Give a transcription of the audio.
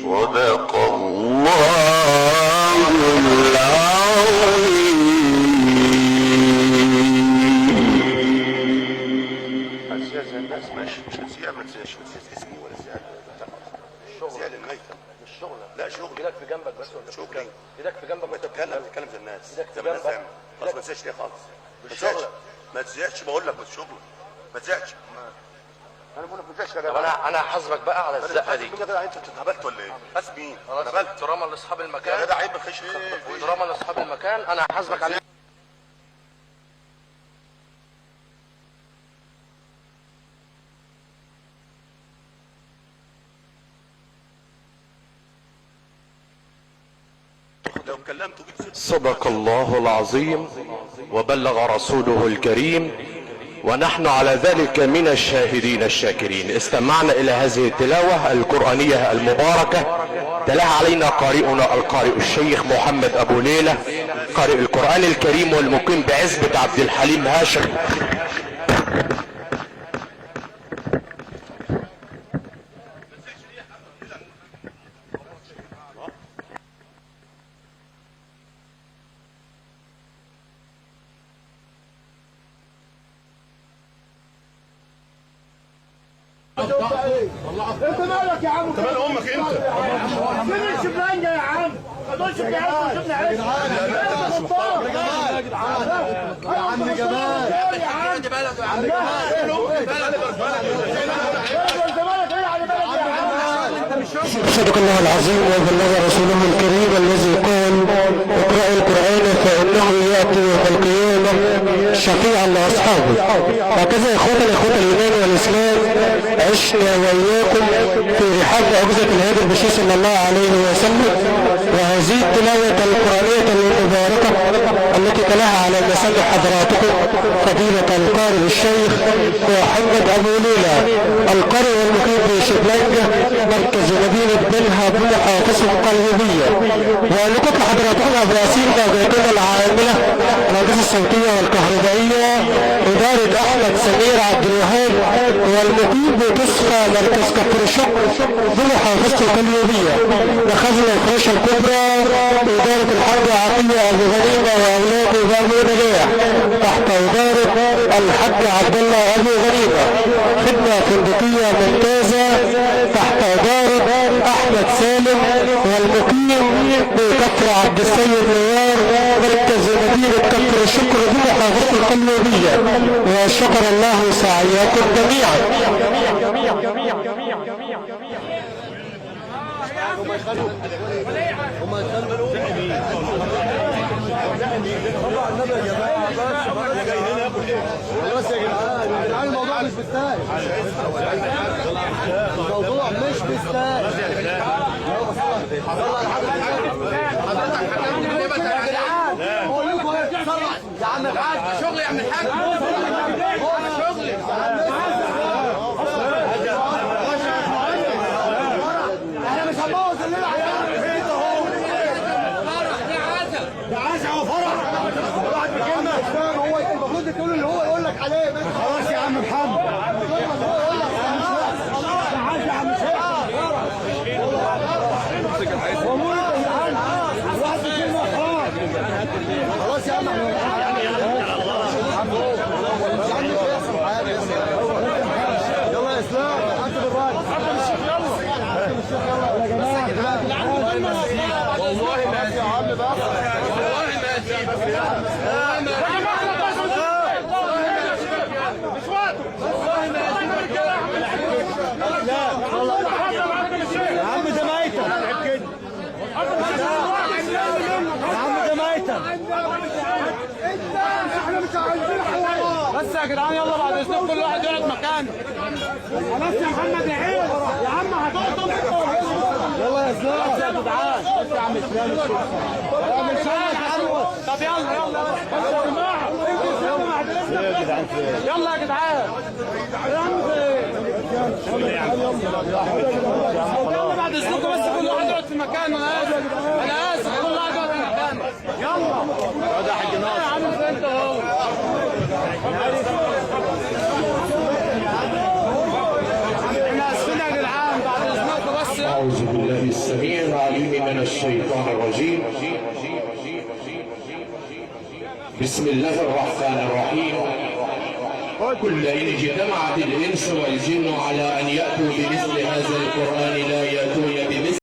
صدق الله العظيم. هتزيع الناس ماشي، مش هتزيع، ما تزيعش اسمي ولا زيع زيع للميتة. مش شغلك. لا شغل. ايدك في جنبك بس ولا شغلي. ايدك في جنبك ما تتكلم زي الناس. ايدك في زي ما الناس جنبك. تعمل. خلاص ما تزيعش ليه خالص. مش شغلك. ما تزيعش بقول لك، بس شغلك ما تزيعش. انا بقول لك ما تزيعش يا طب جدع. انا هحاسبك بقى على الزقه دي. يا جدع انت اتهبلت ولا ايه؟ حاسب مين؟ خلاص احتراما لاصحاب المكان. يا جدع عيب بخش ايه؟ واحتراما لاصحاب المكان انا هحاسبك عليه. لو كلمته صدق الله العظيم وبلغ رسوله الكريم، ونحن على ذلك من الشاهدين الشاكرين. استمعنا الى هذه التلاوة القرآنية المباركة، تلاها علينا قارئنا القارئ الشيخ محمد ابو ليلى، قارئ القرآن الكريم والمقيم بعزبة عبد الحليم هاشم. انت مالك يا عم؟ انت مال امك انت؟ فين الشبلانجه يا عم؟ ما تقولش يا عم شفنا عيش. يا عم جمال يا عم بلد يا عم صدق الله العظيم وبلغ رسوله الكريم الذي قال اقرأ القرآن فإنه يأتي يوم القيامة شفيعا لأصحابه. هكذا إخوة الإيمان والإسلام عشنا وإياكم في رحاب معجزة الهادي البشير صلى الله عليه وسلم، وهذه التلاوة القرآنية المباركة التي تلاها على مسامع حضراتكم فضيلة القارئ الشيخ محمد أبو ليلى، القارئ والمقيم بشبلانجة مركز مدينة بنها بمحافظة القليوبية. ولقد حضراتكم أبراسيل موجاتنا العاملة الهندسة الصوتية والكهربائية إدارة أحمد سمير عبد الوهاب، والمقيم بتصفى مركز كفر الشق بمحافظة القليوبية. دخلنا الفراشة الكبرى إدارة الحاج عطية أبو غنيمة وأولاد بابو نجاح تحت إدارة الحاج عبد الله أبو غنيمة. خدمة فندقية ممتازة تحت إدارة أحمد سالم، والمقيم بكفر عبد السيد نيار مركز مدينة كفر الشكر بمحافظة القليوبية. وشكر الله سعيكم جميعا. خلاص يا جدعان الموضوع مش مستاهل. الموضوع مش مستاهل. بقول لكم يا عم الحاج شغل يا عم الحاج شغل. احنا مش هنبوظ الليله ده عزا وفرح. واحد بكلمه هو المفروض تقول اللي هو يقول لك عليه. خلاص يا عم محمد تعال يا عم خلاص يا عم يلا يا اسلام انت بالراجل والله ما يا عم بقى والله ما يا عم ده ميتة يا عم ده ميتة. احنا مش عايزين حوارات بس يا جدعان. يلا بعد اذنكم كل واحد يقعد مكانه. خلاص يا محمد يا عيد يا عم هتقطم انت. يلا يا اسلام يا جدعان. بس يا عم اسلام يا عم اسلام. طب يلا بس يا جماعه يلا يا جدعان. يلا بعد اذنكم بس كل واحد يقعد في مكانه. انا اسف كل واحد يقعد في مكانه. يلا يا حاج ناصر يا عم انت اهو. احنا اسفين يا جدعان بعد اذنكم بس. أعوذ بالله السميع العليم من الشيطان الرجيم. بسم الله الرحمن الرحيم. قل إن اجتمعت الإنس والجن على أن يأتوا بمثل هذا القرآن لا يأتون بمثل